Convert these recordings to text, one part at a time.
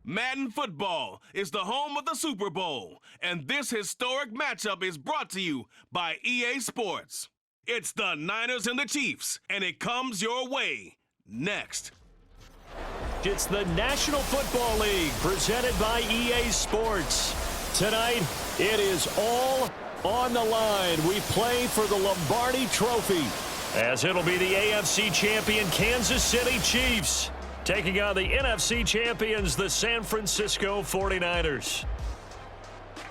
Madden football is the home of the Super Bowl, and this historic matchup is brought to you by EA Sports. It's the Niners and the Chiefs, and it comes your way next. It's the National Football League presented by EA Sports. Tonight, it is all on the line. We play for the Lombardi Trophy, as it'll be the AFC champion Kansas City Chiefs taking on the NFC champions, the San Francisco 49ers.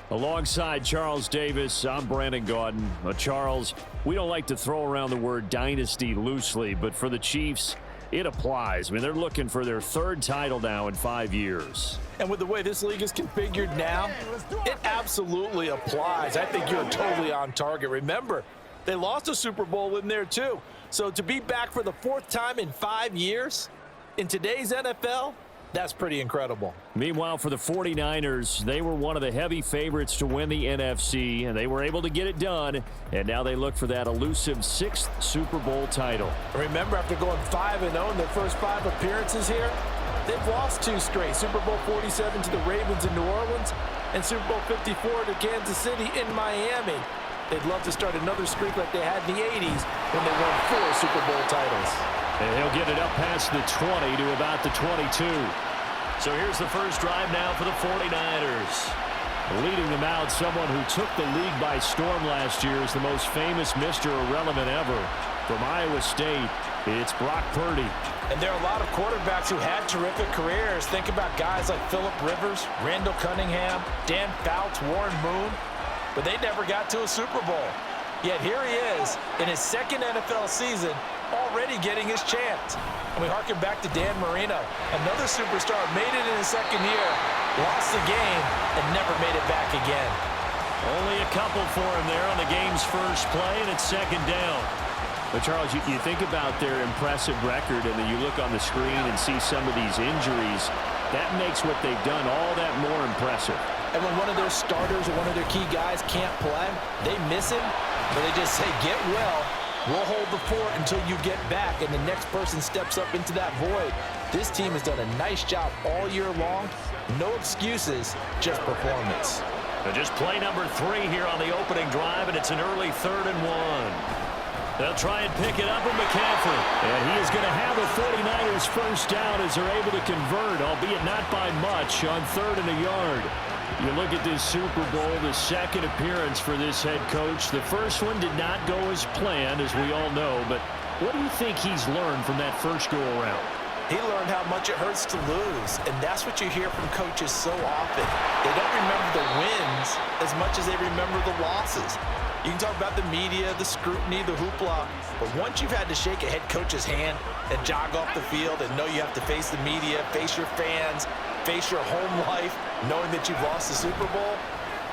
Alongside Charles Davis, I'm Brandon Gaudin. Charles, we don't like to throw around the word dynasty loosely, but for the Chiefs, it applies. I mean, they're looking for their third title now in 5 years. And with the way this league is configured now, it absolutely applies. I think you're totally on target. Remember, they lost a Super Bowl in there too. So to be back for the fourth time in 5 years in today's NFL, that's pretty incredible. Meanwhile, for the 49ers, they were one of the heavy favorites to win the NFC, and they were able to get it done, and now they look for that elusive 6th Super Bowl title. Remember, after going 5-0 in their first 5 appearances here, they've lost 2 straight. Super Bowl 47 to the Ravens in New Orleans, and Super Bowl 54 to Kansas City in Miami. They'd love to start another streak like they had in the 80s when they won 4 Super Bowl titles. And he'll get it up past the 20 to about the 22. So here's the first drive now for the 49ers. Leading them out, someone who took the league by storm last year is the most famous Mr. Irrelevant ever. From Iowa State, it's Brock Purdy. And there are a lot of quarterbacks who had terrific careers. Think about guys like Phillip Rivers, Randall Cunningham, Dan Fouts, Warren Moon. But they never got to a Super Bowl. Yet here he is in his second NFL season, already getting his chance. And we harken back to Dan Marino. Another superstar made it in his second year, lost the game, and never made it back again. Only a couple for him there on the game's first play, and it's second down. But, Charles, you think about their impressive record, and then you look on the screen and see some of these injuries. That makes what they've done all that more impressive. And when one of their starters or one of their key guys can't play, they miss him, but they just say, get well. We'll hold the fort until you get back, and the next person steps up into that void. This team has done a nice job all year long. No excuses, just performance. Now just play number 3 here on the opening drive, and it's an early 3rd and 1. They'll try and pick it up with McCaffrey. And he is going to have the 49ers first down as they're able to convert, albeit not by much, on 3rd and a yard. You look at this Super Bowl, the second appearance for this head coach. The first one did not go as planned, as we all know. But what do you think he's learned from that first go-around? He learned how much it hurts to lose, and that's what you hear from coaches so often. They don't remember the wins as much as they remember the losses. You can talk about the media, the scrutiny, the hoopla, but once you've had to shake a head coach's hand and jog off the field and know you have to face the media, face your fans, face your home life, knowing that you've lost the Super Bowl,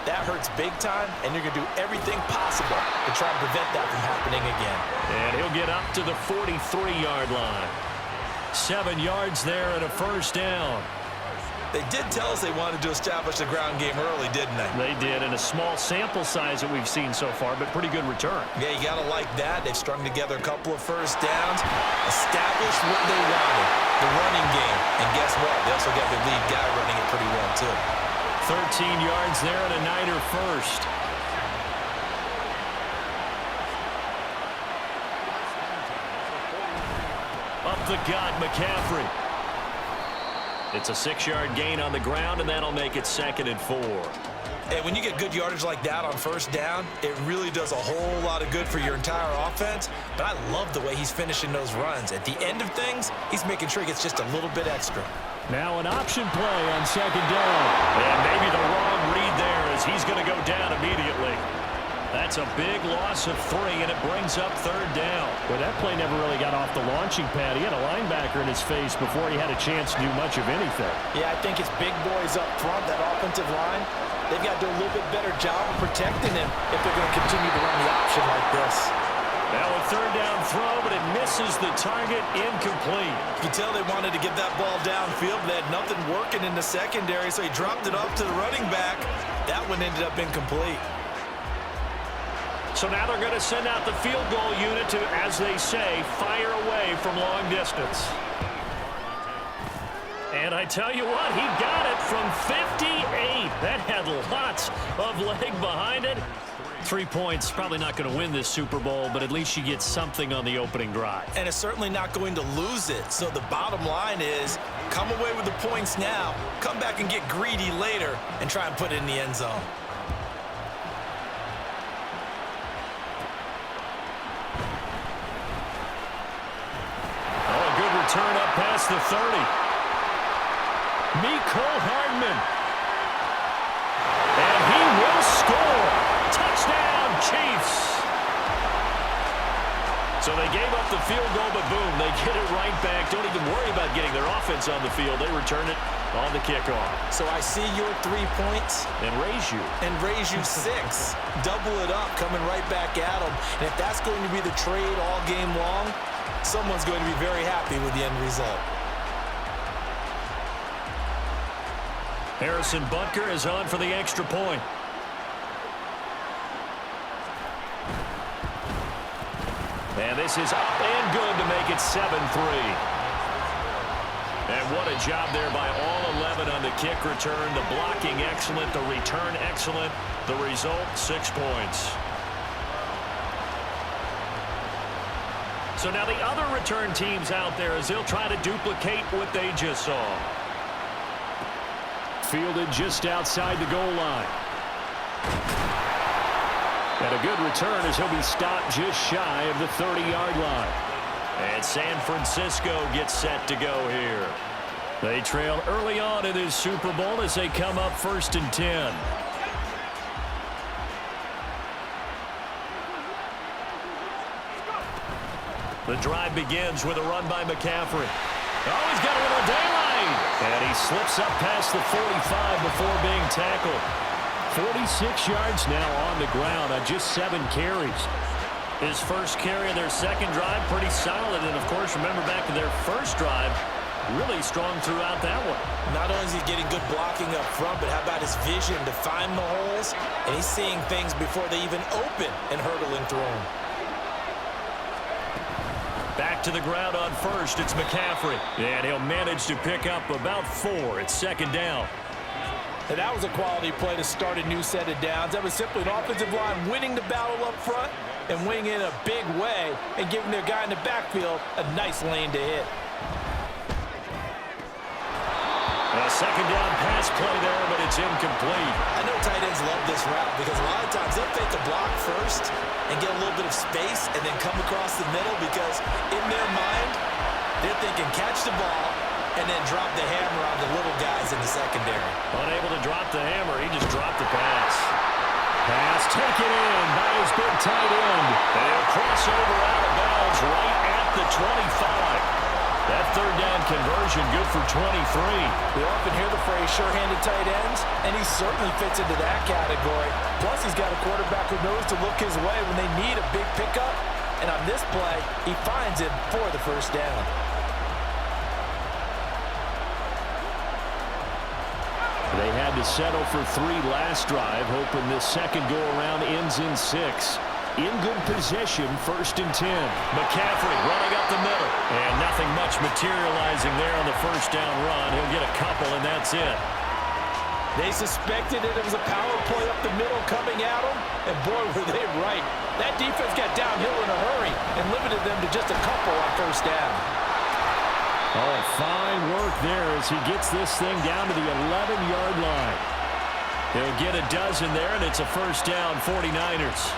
that hurts big time, and you're going to do everything possible to try and prevent that from happening again. And he'll get up to the 43-yard line. 7 yards there and a first down. They did tell us they wanted to establish the ground game early, didn't they? They did, and a small sample size that we've seen so far, but pretty good return. Yeah, you got to like that. They've strung together a couple of first downs, established what they wanted, the running game. And guess what? They also got their lead guy running it pretty well, too. 13 yards there and a Niner first. Up the gut, McCaffrey. It's a 6-yard gain on the ground, and that'll make it 2nd and 4. And when you get good yardage like that on first down, it really does a whole lot of good for your entire offense. But I love the way he's finishing those runs. At the end of things, he's making sure he gets just a little bit extra. Now an option play on 2nd down. And maybe the wrong read there as he's going to go down immediately. That's a big loss of 3, and it brings up 3rd down. Well, that play never really got off the launching pad. He had a linebacker in his face before he had a chance to do much of anything. Yeah, I think it's big boys up front, that offensive line. They've got to do a little bit better job of protecting him if they're going to continue to run the option like this. Now a 3rd down throw, but it misses the target, incomplete. You can tell they wanted to get that ball downfield, but they had nothing working in the secondary, so he dropped it off to the running back. That one ended up incomplete. So now they're going to send out the field goal unit to, as they say, fire away from long distance. And I tell you what, he got it from 58. That had lots of leg behind it. 3 points, probably not going to win this Super Bowl, but at least you get something on the opening drive. And it's certainly not going to lose it. So the bottom line is, come away with the points now, come back and get greedy later, and try and put it in the end zone. Oh, a good return up past the 30. Mecole Hardman. And he will score. Touchdown, Chiefs. So they gave up the field goal, but boom, they get it right back. Don't even worry about getting their offense on the field. They return it on the kickoff. So I see your 3 points. And raise you. And raise you 6. Double it up, coming right back at them. And if that's going to be the trade all game long, someone's going to be very happy with the end result. Harrison Butker is on for the extra point. And this is up and good to make it 7-3. And what a job there by all 11 on the kick return. The blocking excellent, the return excellent. The result, 6 points. So now the other return teams out there as they'll try to duplicate what they just saw. Fielded just outside the goal line. And a good return as he'll be stopped just shy of the 30-yard line. And San Francisco gets set to go here. They trail early on in this Super Bowl as they come up 1st and 10. The drive begins with a run by McCaffrey. Oh, he's got a little daylight. And he slips up past the 45 before being tackled. 46 yards now on the ground on just 7 carries. His first carry of their second drive, pretty solid. And, of course, remember back to their first drive, really strong throughout that one. Not only is he getting good blocking up front, but how about his vision to find the holes? And he's seeing things before they even open and hurdling through them. Back to the ground on first, it's McCaffrey. And he'll manage to pick up about 4. It's 2nd down. And that was a quality play to start a new set of downs. That was simply an offensive line winning the battle up front and winning in a big way and giving their guy in the backfield a nice lane to hit. A 2nd down pass play there, but it's incomplete. I know tight ends love this route because a lot of times they'll fake a block first and get a little bit of space and then come across the middle because in their mind, they're thinking catch the ball and then drop the hammer on the little guys in the secondary. Unable to drop the hammer, he just dropped the pass. Pass taken in by his big tight end. They'll cross over out of bounds right at the 25. That 3rd down conversion good for 23. We often hear the phrase sure-handed tight ends, and he certainly fits into that category. Plus, he's got a quarterback who knows to look his way when they need a big pickup. And on this play, he finds him for the 1st down. They had to settle for 3 last drive, hoping this second go-around ends in 6. In good position, 1st and 10. McCaffrey running up the middle. And nothing much materializing there on the 1st down run. He'll get a couple, and that's it. They suspected it was a power play up the middle coming at them, and boy, were they right. That defense got downhill in a hurry and limited them to just a couple on 1st down. Oh, fine work there as he gets this thing down to the 11-yard line. He'll get a dozen there, and it's a 1st down, 49ers.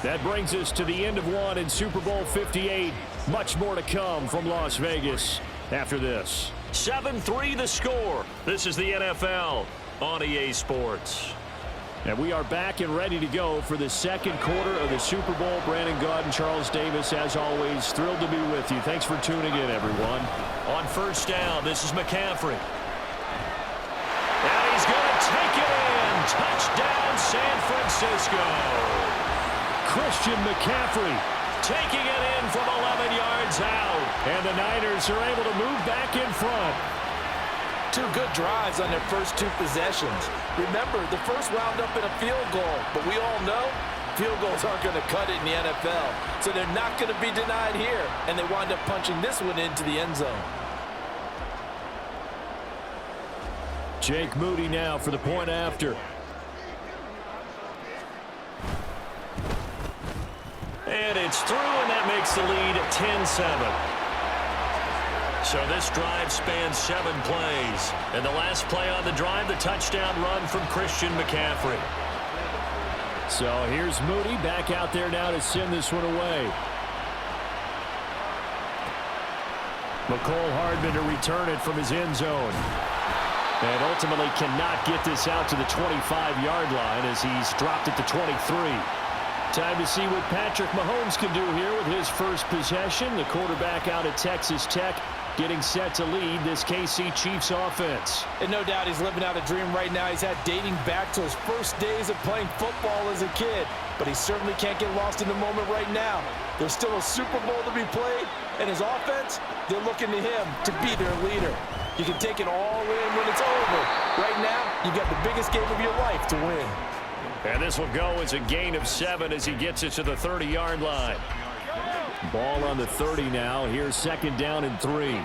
That brings us to the end of one in Super Bowl 58. Much more to come from Las Vegas after this. 7-3 the score. This is the NFL on EA Sports. And we are back and ready to go for the second quarter of the Super Bowl. Brandon Gaud and Charles Davis, as always, thrilled to be with you. Thanks for tuning in, everyone. On 1st down, this is McCaffrey. And he's going to take it in. Touchdown, San Francisco. Christian McCaffrey taking it in from 11 yards out. And the Niners are able to move back in front. 2 good drives on their first 2 possessions. Remember, the first wound up in a field goal, but we all know field goals aren't going to cut it in the NFL, so they're not going to be denied here, and they wind up punching this one into the end zone. Jake Moody now for the point after. And it's through, and that makes the lead 10-7. So this drive spans 7 plays. And the last play on the drive, the touchdown run from Christian McCaffrey. So here's Moody back out there now to send this one away. McCole Hardman to return it from his end zone. And ultimately cannot get this out to the 25-yard line as he's dropped it to 23. Time to see what Patrick Mahomes can do here with his first possession. The quarterback out at Texas Tech getting set to lead this KC Chiefs offense. And no doubt he's living out a dream right now. He's had dating back to his first days of playing football as a kid. But he certainly can't get lost in the moment right now. There's still a Super Bowl to be played. And his offense, they're looking to him to be their leader. You can take it all in when it's over. Right now, you've got the biggest game of your life to win. And this will go as a gain of 7 as he gets it to the 30-yard line. Ball on the 30 now. Here's second down and 3.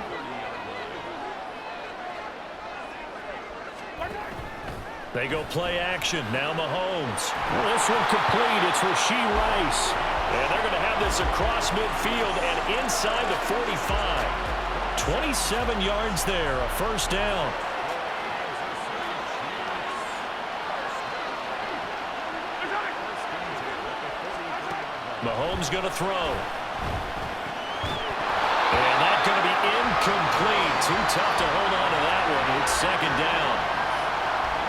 They go play action. Now Mahomes. This one complete. It's Rashee Rice. And they're going to have this across midfield and inside the 45. 27 yards there, a first down. Mahomes going to throw. And that's going to be incomplete. Too tough to hold on to that one. It's second down.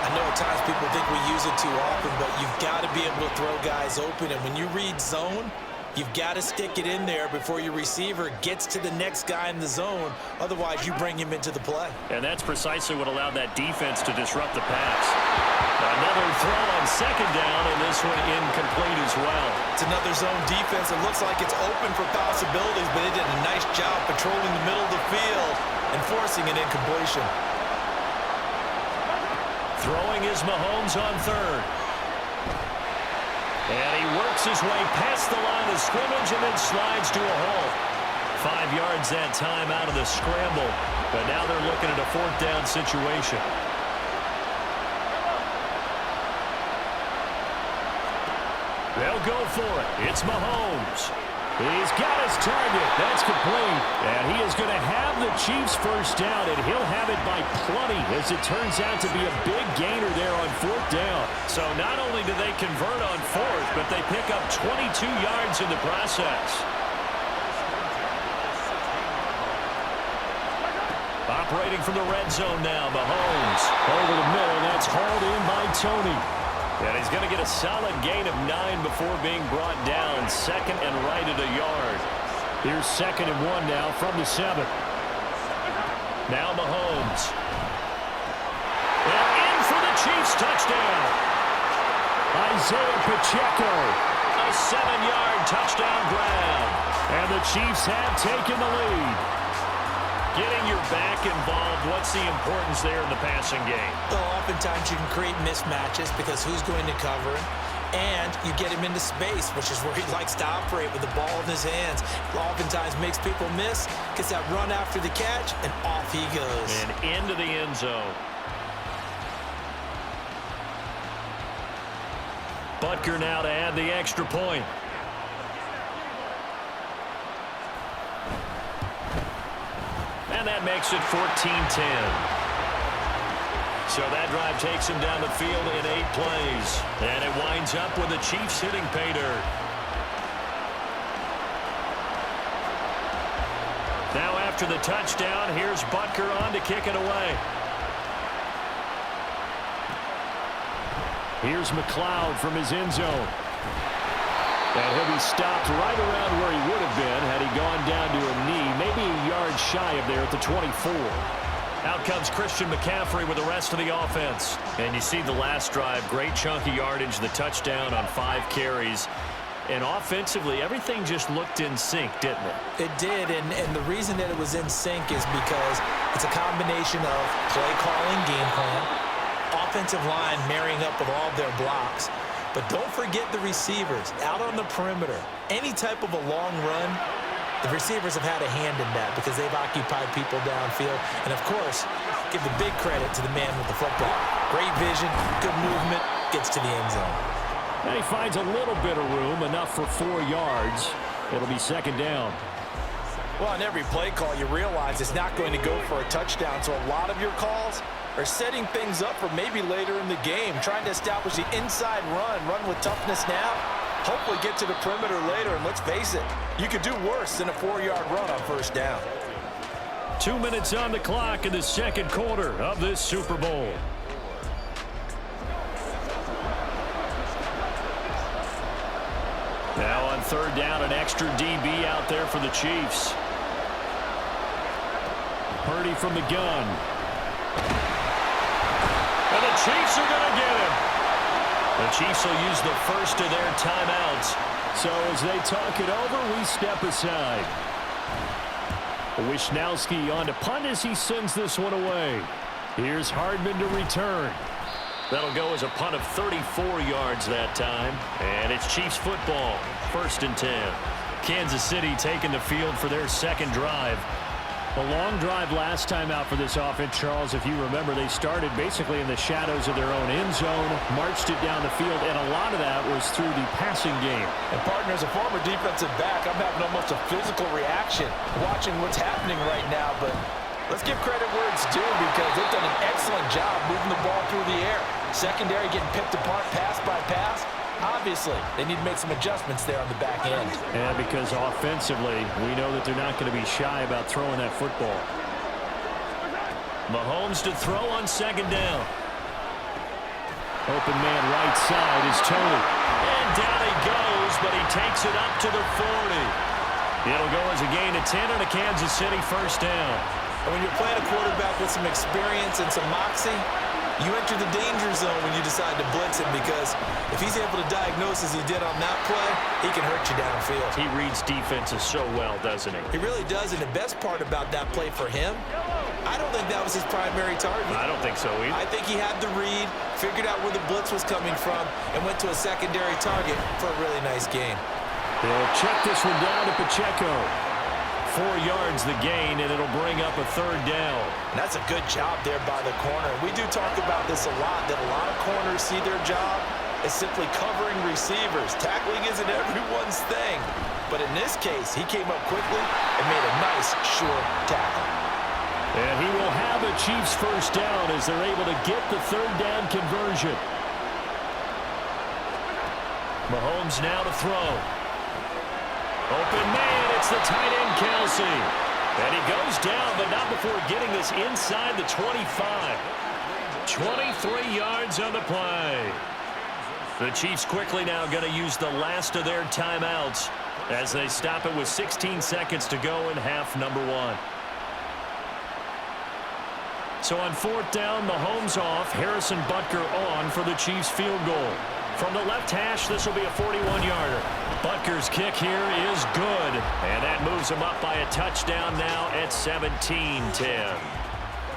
I know at times people think we use it too often, but you've got to be able to throw guys open. And when you read zone, you've got to stick it in there before your receiver gets to the next guy in the zone. Otherwise, you bring him into the play. And that's precisely what allowed that defense to disrupt the pass. Another throw on second down, and this one incomplete as well. It's another zone defense. It looks like it's open for possibilities, but they did a nice job patrolling the middle of the field and forcing an incompletion. Throwing is Mahomes on third. And he works his way past the line of scrimmage and then slides to a hole. 5 yards that time out of the scramble. But now they're looking at a fourth down situation. They'll go for it. It's Mahomes. He's got his target. That's complete. And he is going to have the Chiefs first down, and he'll have it by plenty as it turns out to be a big gainer there on fourth down. So not only do they convert on fourth, but they pick up 22 yards in the process. Operating from the red zone now, Mahomes. Over the middle, that's hauled in by Tony. And he's going to get a solid gain of 9 before being brought down. Second and right at a yard. Here's second and 1 now from the 7. Now Mahomes. And in for the Chiefs touchdown. Isaiah Pacheco. A 7-yard touchdown grab. And the Chiefs have taken the lead. Getting your back involved, what's the importance there in the passing game? Well, oftentimes you can create mismatches because who's going to cover him, and you get him into space, which is where he likes to operate with the ball in his hands. Oftentimes makes people miss, gets that run after the catch, and off he goes. And into the end zone. Butker now to add the extra point. And that makes it 14-10. So that drive takes him down the field in 8 plays. And it winds up with the Chiefs hitting pay dirt. Now after the touchdown, here's Butker on to kick it away. Here's McLeod from his end zone. And he'll be stopped right around where he would have been had he gone down to a knee, maybe a yard shy of there at the 24. Out comes Christian McCaffrey with the rest of the offense. And you see the last drive, great chunk of yardage, the touchdown on 5 carries. And offensively, everything just looked in sync, didn't it? It did, and the reason that it was in sync is because it's a combination of play calling, game plan, offensive line marrying up with all of their blocks, But don't forget the receivers out on the perimeter. Any type of a long run, the receivers have had a hand in that because they've occupied people downfield. And, of course, give the big credit to the man with the football. Great vision, good movement, gets to the end zone. And he finds a little bit of room, enough for 4 yards. It'll be second down. Well, on every play call, you realize it's not going to go for a touchdown. So a lot of your calls are setting things up for maybe later in the game, trying to establish the inside run with toughness now, hopefully get to the perimeter later. And let's face it, you could do worse than a 4-yard run on first down. 2 minutes on the clock in the second quarter of this Super Bowl. Now on third down, an extra DB out there for the Chiefs. Purdy from the gun. And the Chiefs are going to get him. The Chiefs will use the first of their timeouts. So as they talk it over, we step aside. Wisnowski on to punt as he sends this one away. Here's Hardman to return. That'll go as a punt of 34 yards that time. And it's Chiefs football, 1st and 10. Kansas City taking the field for their second drive. A long drive last time out for this offense, Charles. If you remember, they started basically in the shadows of their own end zone, marched it down the field, and a lot of that was through the passing game. And, partner, as a former defensive back, I'm having almost a physical reaction watching what's happening right now. But let's give credit where it's due because they've done an excellent job moving the ball through the air. Secondary getting picked apart pass by pass. Obviously, they need to make some adjustments there on the back end. And because offensively, we know that they're not going to be shy about throwing that football. Mahomes to throw on second down. Open man right side is Tony. And down he goes, but he takes it up to the 40. It'll go as a gain of 10 on a Kansas City first down. And when you're playing a quarterback with some experience and some moxie, you enter the danger zone when you decide to blitz him because if he's able to diagnose as he did on that play, he can hurt you downfield. He reads defenses so well, doesn't he? He really does, and the best part about that play for him, I don't think that was his primary target. I don't think so either. I think he had the read, figured out where the blitz was coming from, and went to a secondary target for a really nice gain. They'll check this one down to Pacheco. 4 yards the gain, and it'll bring up a third down. And that's a good job there by the corner. We do talk about this a lot, that a lot of corners see their job as simply covering receivers. Tackling isn't everyone's thing. But in this case, he came up quickly and made a nice, short tackle. And he will have a Chiefs first down as they're able to get the third down conversion. Mahomes now to throw. Open man, it's the tight end, Kelsey. And he goes down, but not before getting this inside the 25. 23 yards on the play. The Chiefs quickly now going to use the last of their timeouts as they stop it with 16 seconds to go in half number 1. So on fourth down, Mahomes off, Harrison Butker on for the Chiefs field goal. From the left hash, this will be a 41-yarder. Butker's kick here is good, and that moves him up by a touchdown now at 17-10.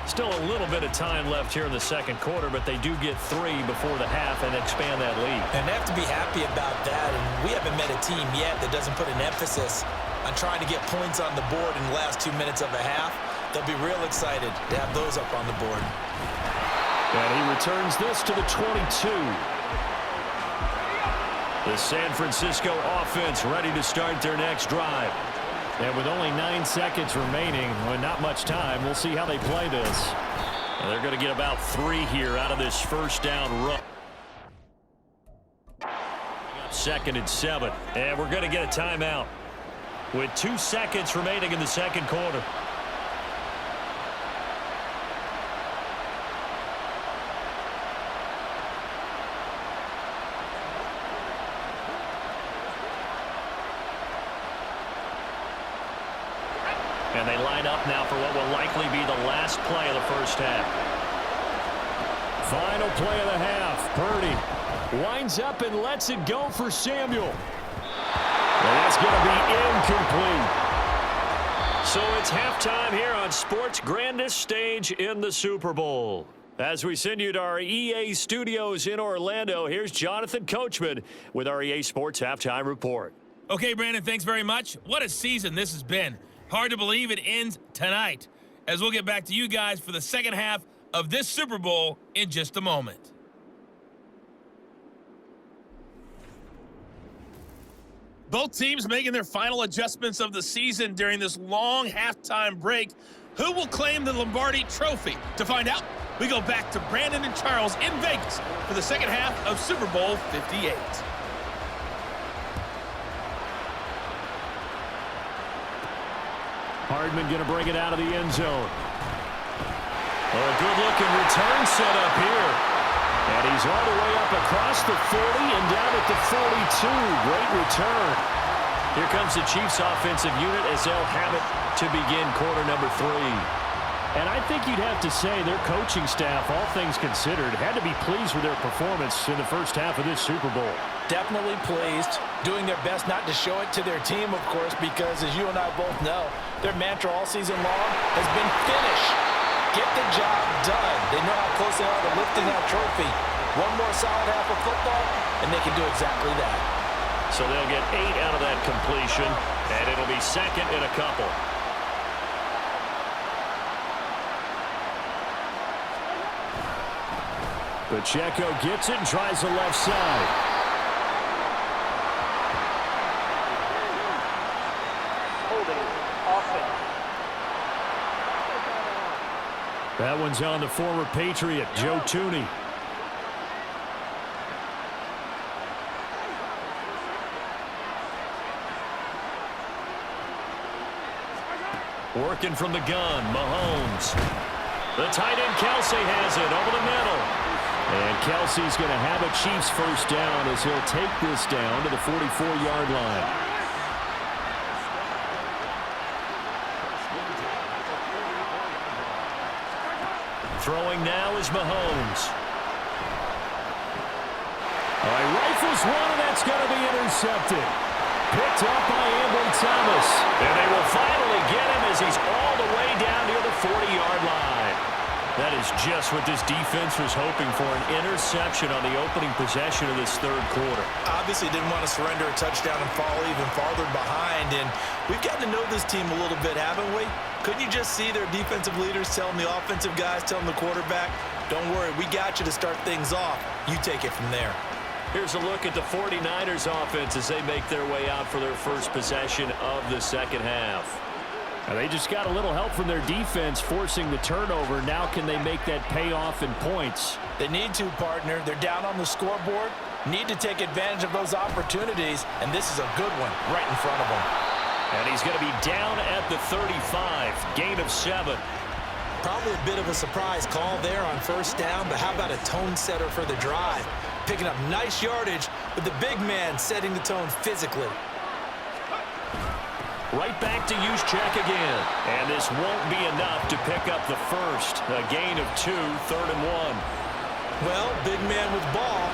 Still a little bit of time left here in the second quarter, but they do get 3 before the half and expand that lead. And they have to be happy about that, and we haven't met a team yet that doesn't put an emphasis on trying to get points on the board in the last 2 minutes of a half. They'll be real excited to have those up on the board. And he returns this to the 22. The San Francisco offense ready to start their next drive. And with only 9 seconds remaining, well, not much time, we'll see how they play this. And they're going to get about 3 here out of this first down run. 2nd and 7. And we're going to get a timeout with 2 seconds remaining in the second quarter. And they line up now for what will likely be the last play of the first half. Final play of the half. Purdy winds up and lets it go for Samuel. And that's going to be incomplete. So it's halftime here on sports' grandest stage in the Super Bowl. As we send you to our EA studios in Orlando, here's Jonathan Coachman with our EA Sports Halftime Report. Okay, Brandon, thanks very much. What a season this has been. Hard to believe it ends tonight, as we'll get back to you guys for the second half of this Super Bowl in just a moment. Both teams making their final adjustments of the season during this long halftime break. Who will claim the Lombardi Trophy? To find out, we go back to Brandon and Charles in Vegas for the second half of Super Bowl 58. Hardman going to bring it out of the end zone. A good-looking return set up here. And he's all the way up across the 40 and down at the 42. Great return. Here comes the Chiefs offensive unit as they'll have it to begin quarter number 3. And I think you'd have to say their coaching staff, all things considered, had to be pleased with their performance in the first half of this Super Bowl. Definitely pleased, doing their best not to show it to their team, of course, because as you and I both know, their mantra all season long has been finish. Get the job done. They know how close they are to lifting that trophy. One more solid half of football, and they can do exactly that. So they'll get 8 out of that completion, and it'll be second and a couple. Pacheco gets it and tries the left side. That one's on the former Patriot, Joe Tooney. Working from the gun, Mahomes. The tight end, Kelsey, has it over the middle. And Kelsey's going to have a Chiefs first down as he'll take this down to the 44-yard line. Throwing now is Mahomes. All right, rifles one, and that's going to be intercepted. Picked up by Ambry Thomas. And they will finally get him as he's all the way down near the 40-yard line. That is just what this defense was hoping for, an interception on the opening possession of this third quarter. Obviously didn't want to surrender a touchdown and fall even farther behind, and we've gotten to know this team a little bit, haven't we? Couldn't you just see their defensive leaders telling the offensive guys, telling the quarterback, don't worry, we got you to start things off. You take it from there. Here's a look at the 49ers offense as they make their way out for their first possession of the second half. Now they just got a little help from their defense forcing the turnover. Now can they make that pay off in points? They need to, partner. They're down on the scoreboard. Need to take advantage of those opportunities, and this is a good one right in front of them. And he's going to be down at the 35, gain of 7. Probably a bit of a surprise call there on first down, but how about a tone setter for the drive? Picking up nice yardage, but the big man setting the tone physically. Right back to Juszczyk again. And this won't be enough to pick up the first. A gain of 2, third and 1. Well, big man with ball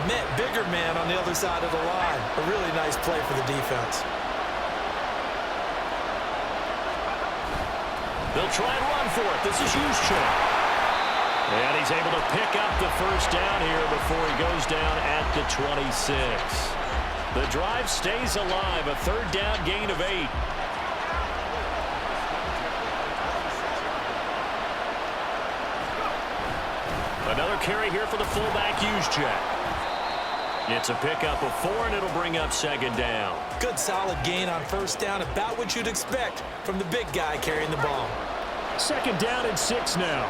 met bigger man on the other side of the line. A really nice play for the defense. They'll try and run for it. This is Juszczyk. And he's able to pick up the first down here before he goes down at the 26. The drive stays alive, a third down gain of 8. Another carry here for the fullback, Juszczyk. It's a pickup of 4, and it'll bring up second down. Good solid gain on first down, about what you'd expect from the big guy carrying the ball. Second down and 6 now.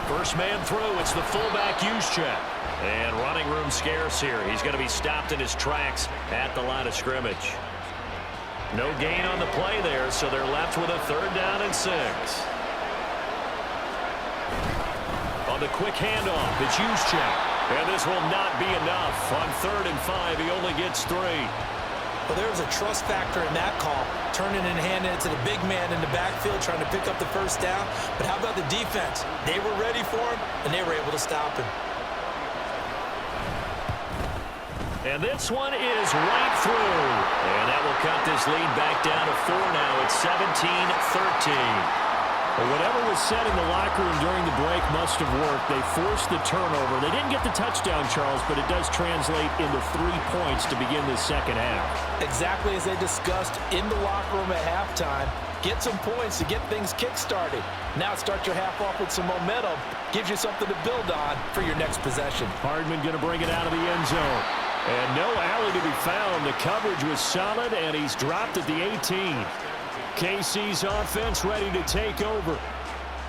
First man through, it's the fullback, Juszczyk. And running room scarce here. He's going to be stopped in his tracks at the line of scrimmage. No gain on the play there, so they're left with a third down and 6. On the quick handoff, it's Juszczyk. And this will not be enough. On third and 5, he only gets 3. Well, there was a trust factor in that call, turning and handing it to the big man in the backfield, trying to pick up the first down. But how about the defense? They were ready for him, and they were able to stop him. And this one is right through. And that will cut this lead back down to 4 now. It's 17-13. Well, whatever was said in the locker room during the break must have worked. They forced the turnover. They didn't get the touchdown, Charles, but it does translate into 3 points to begin the second half. Exactly as they discussed in the locker room at halftime. Get some points to get things kick-started. Now start your half off with some momentum. Gives you something to build on for your next possession. Hardman going to bring it out of the end zone. And no alley to be found. The coverage was solid, and he's dropped at the 18. KC's offense ready to take over.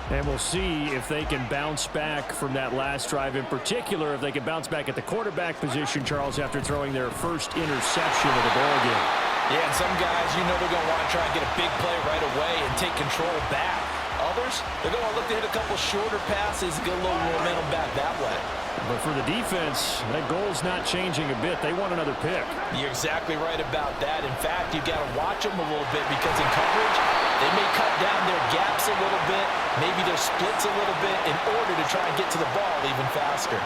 And we'll see if they can bounce back from that last drive, in particular if they can bounce back at the quarterback position, Charles, after throwing their first interception of the ballgame. Yeah, and some guys, you know they're going to want to try and get a big play right away and take control back. Others, they're going to look to hit a couple shorter passes and get a little momentum back that way. But for the defense, that goal's not changing a bit. They want another pick. You're exactly right about that. In fact, you've got to watch them a little bit because in coverage, they may cut down their gaps a little bit, maybe their splits a little bit in order to try and get to the ball even faster.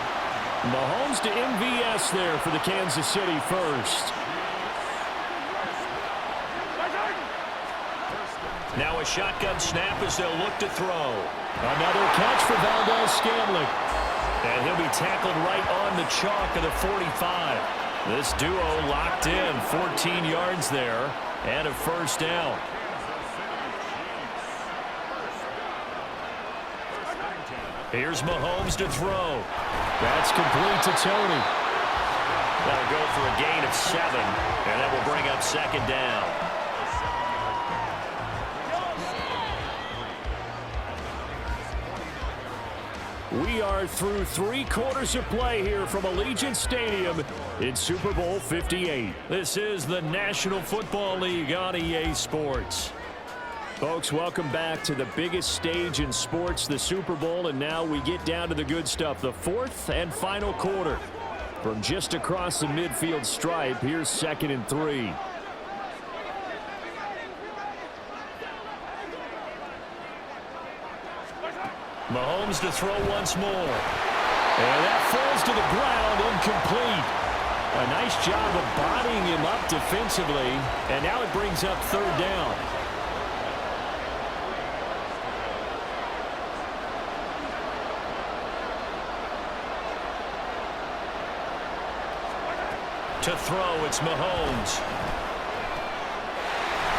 Mahomes to MVS there for the Kansas City first. Now a shotgun snap as they'll look to throw. Another catch for Valdez-Scantling. And he'll be tackled right on the chalk of the 45. This duo locked in, 14 yards there, and a first down. Here's Mahomes to throw. That's complete to Tony. That'll go for a gain of 7, and that will bring up second down. We are through 3 quarters of play here from Allegiant Stadium in Super Bowl 58. This is the National Football League on EA Sports. Folks, welcome back to the biggest stage in sports, the Super Bowl, and now we get down to the good stuff, the 4th and final quarter. From just across the midfield stripe, here's 2nd and 3. Mahomes to throw once more. And that falls to the ground, incomplete. A nice job of bodying him up defensively, and now it brings up 3rd down. To throw, it's Mahomes.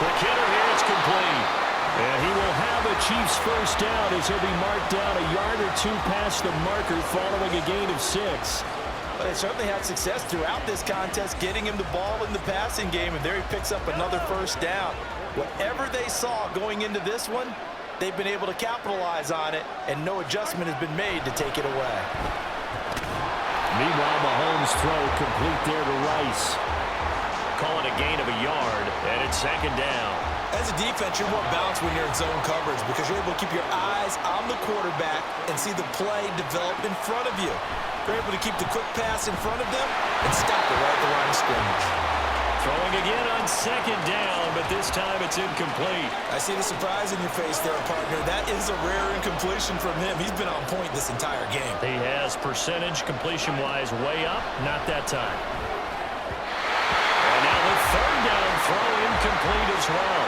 Quick hitter here, it's complete. And he will have a Chiefs first down as he'll be marked down a yard or 2 past the marker following a gain of 6. But they certainly had success throughout this contest, getting him the ball in the passing game, and there he picks up another first down. Whatever they saw going into this one, they've been able to capitalize on it, and no adjustment has been made to take it away. Meanwhile, Mahomes' throw complete there to Rice. Call it a gain of a yard, and it's 2nd down. As a defense, you're more balanced when you're in zone coverage because you're able to keep your eyes on the quarterback and see the play develop in front of you. You're able to keep the quick pass in front of them and stop it right at the line of scrimmage. Throwing again on 2nd down, but this time it's incomplete. I see the surprise in your face there, partner. That is a rare incompletion from him. He's been on point this entire game. He has percentage completion-wise way up, not that time. And now the 3rd down throw incomplete as well.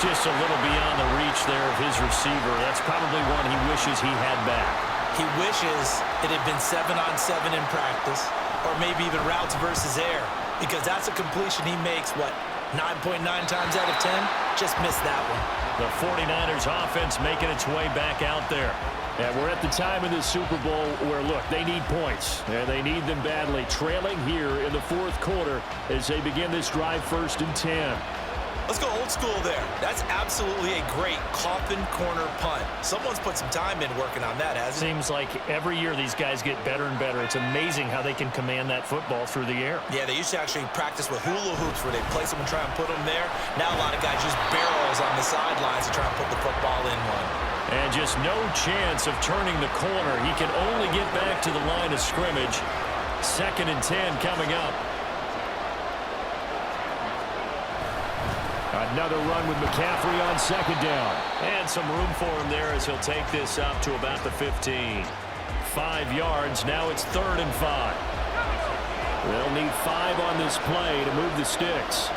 Just a little beyond the reach there of his receiver. That's probably one he wishes he had back. He wishes it had been 7-on-7 in practice, or maybe even routes versus air, because that's a completion he makes, 9.9 times out of 10? Just missed that one. The 49ers offense making its way back out there. And we're at the time in the Super Bowl where, look, they need points, and they need them badly. Trailing here in the 4th quarter as they begin this drive 1st and 10. Let's go old school there. That's absolutely a great coffin corner punt. Someone's put some time in working on that, hasn't it? Seems like every year these guys get better and better. It's amazing how they can command that football through the air. Yeah, they used to actually practice with hula hoops where they place them and try and put them there. Now a lot of guys use barrels on the sidelines to try and put the football in one. And just no chance of turning the corner. He can only get back to the line of scrimmage. 2nd and 10 coming up. Another run with McCaffrey on 2nd down. And some room for him there as he'll take this up to about the 15. 5 yards. Now it's 3rd and 5. They'll need 5 on this play to move the sticks.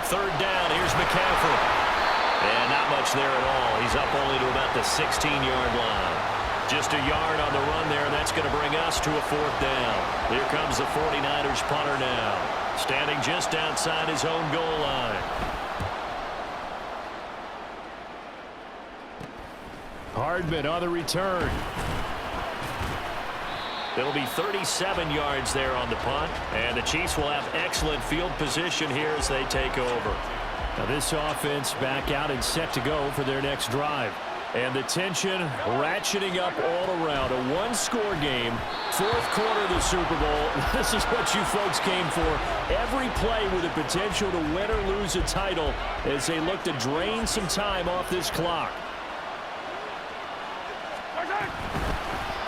3rd down. Here's McCaffrey. And not much there at all. He's up only to about the 16-yard line. Just a yard on the run there. That's going to bring us to a 4th down. Here comes the 49ers punter now, standing just outside his own goal line. Hardman on the return. It'll be 37 yards there on the punt, and the Chiefs will have excellent field position here as they take over. Now this offense back out and set to go for their next drive. And the tension ratcheting up all around. A one-score game, 4th quarter of the Super Bowl. This is what you folks came for. Every play with the potential to win or lose a title as they look to drain some time off this clock.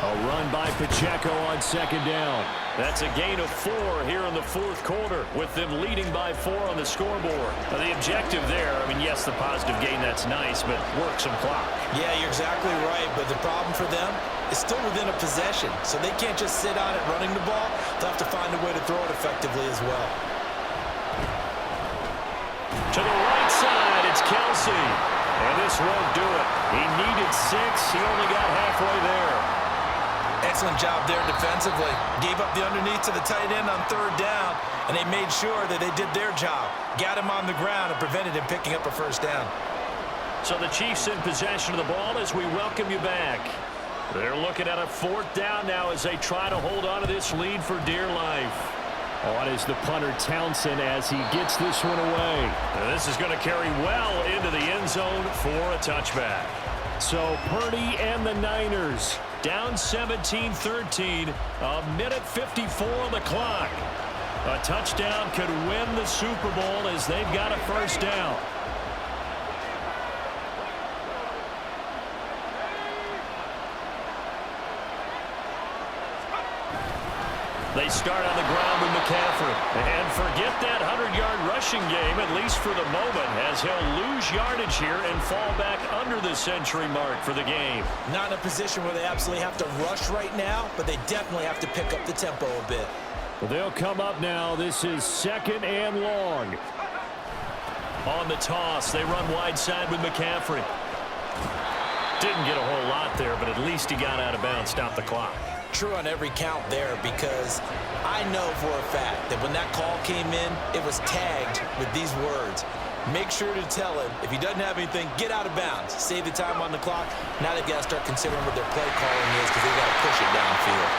A run by Pacheco on 2nd down. That's a gain of 4 here in the 4th quarter, with them leading by 4 on the scoreboard. Now, the objective there, I mean, yes, the positive gain, that's nice, but work some clock. Yeah, you're exactly right, but the problem for them is still within a possession, so they can't just sit on it running the ball. They'll have to find a way to throw it effectively as well. To the right side, it's Kelsey. And this won't do it. He needed 6. He only got halfway there. Excellent job there defensively. Gave up the underneath to the tight end on 3rd down, and they made sure that they did their job. Got him on the ground and prevented him picking up a 1st down. So the Chiefs in possession of the ball as we welcome you back. They're looking at a 4th down now as they try to hold on to this lead for dear life. On is the punter Townsend as he gets this one away. And this is going to carry well into the end zone for a touchback. So Purdy and the Niners down 17-13, a minute 54 on the clock. A touchdown could win the Super Bowl as they've got a 1st down. They start on the ground with McCaffrey. And forget that 100-yard rushing game, at least for the moment, as he'll lose yardage here and fall back under the century mark for the game. Not in a position where they absolutely have to rush right now, but they definitely have to pick up the tempo a bit. Well, they'll come up now. This is 2nd and long. On the toss, they run wide side with McCaffrey. Didn't get a whole lot there, but at least he got out of bounds, stopped the clock. True on every count there, because I know for a fact that when that call came in, it was tagged with these words. Make sure to tell him, if he doesn't have anything, get out of bounds. Save the time on the clock. Now they've got to start considering what their play calling is, because they've got to push it downfield.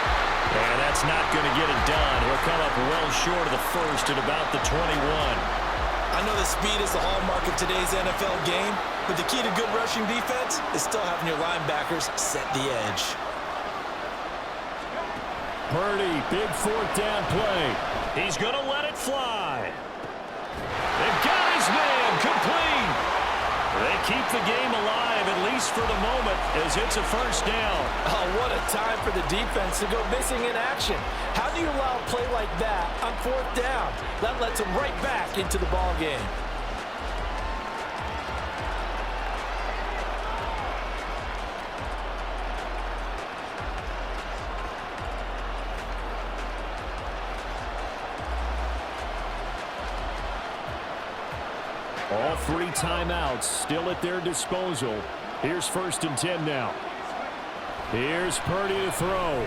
And that's not going to get it done. He'll come up well short of the 1st at about the 21. I know the speed is the hallmark of today's NFL game, but the key to good rushing defense is still having your linebackers set the edge. Purdy, big 4th down play. He's going to let it fly. They've got his man complete. They keep the game alive, at least for the moment, as it's a 1st down. Oh, what a time for the defense to go missing in action. How do you allow a play like that on 4th down? That lets them right back into the ball game. All 3 timeouts still at their disposal. Here's 1st and 10 now. Here's Purdy to throw.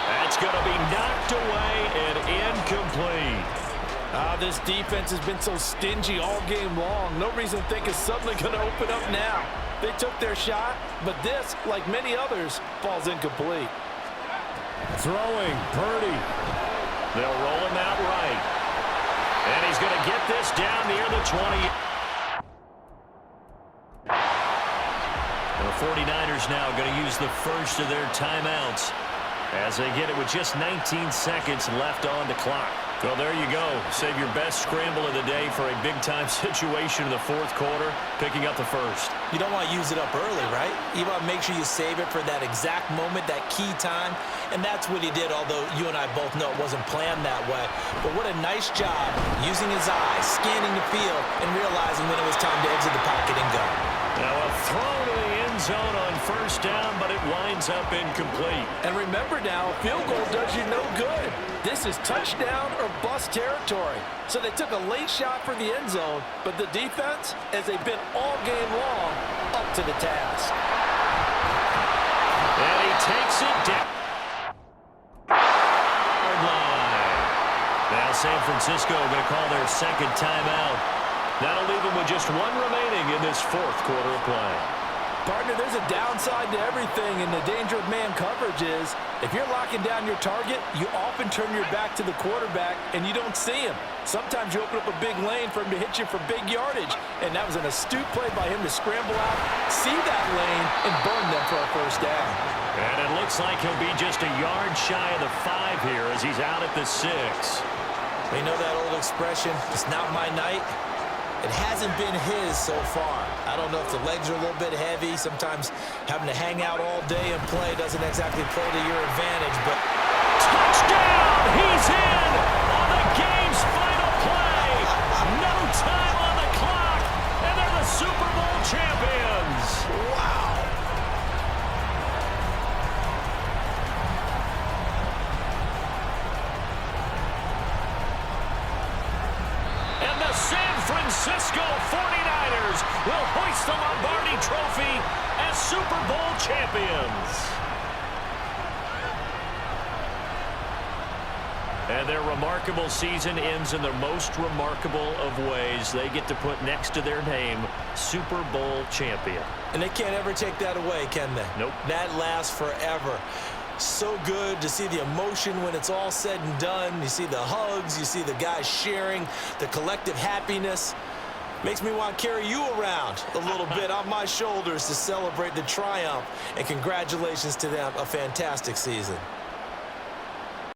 That's going to be knocked away and incomplete. This defense has been so stingy all game long. No reason to think it's suddenly going to open up now. They took their shot, but this, like many others, falls incomplete. Throwing, Purdy. They'll roll him out right. And he's going to get this down near the 20. The 49ers now going to use the 1st of their timeouts as they get it with just 19 seconds left on the clock. Well, there you go. Save your best scramble of the day for a big-time situation in the 4th quarter, picking up the 1st. You don't want to use it up early, right? You want to make sure you save it for that exact moment, that key time, and that's what he did, although you and I both know it wasn't planned that way. But what a nice job using his eyes, scanning the field, and realizing when it was time to exit the pocket and go. Now a throw to the end zone on 1st down, but it winds up incomplete. And remember now, a field goal does you no good. This is touchdown or bust territory. So they took a late shot for the end zone, but the defense, as they've been all game long, up to the task. And he takes it down. Now San Francisco going to call their second timeout. That'll leave them with just one remaining in this fourth quarter of play. Partner, there's a downside to everything, and the danger of man coverage is if you're locking down your target, you often turn your back to the quarterback and you don't see him. Sometimes you open up a big lane for him to hit you for big yardage, and that was an astute play by him to scramble out, see that lane, and burn them for a first down. And it looks like he'll be just a yard shy of the 5 here as he's out at the 6. We know that old expression, it's not my night. It hasn't been his so far. I don't know if the legs are a little bit heavy. Sometimes having to hang out all day and play doesn't exactly play to your advantage, but... Touchdown! He's in on the game's final play. No time on the clock, and they're the Super Bowl champions. Wow! And the San Francisco 49ers will hoist the Lombardi Trophy as Super Bowl champions. And their remarkable season ends in the most remarkable of ways. They get to put next to their name, Super Bowl champion. And they can't ever take that away, can they? Nope. That lasts forever. So good to see the emotion when it's all said and done. You see the hugs, you see the guys sharing, the collective happiness. Makes me want to carry you around a little bit on my shoulders to celebrate the triumph. And congratulations to them, a fantastic season.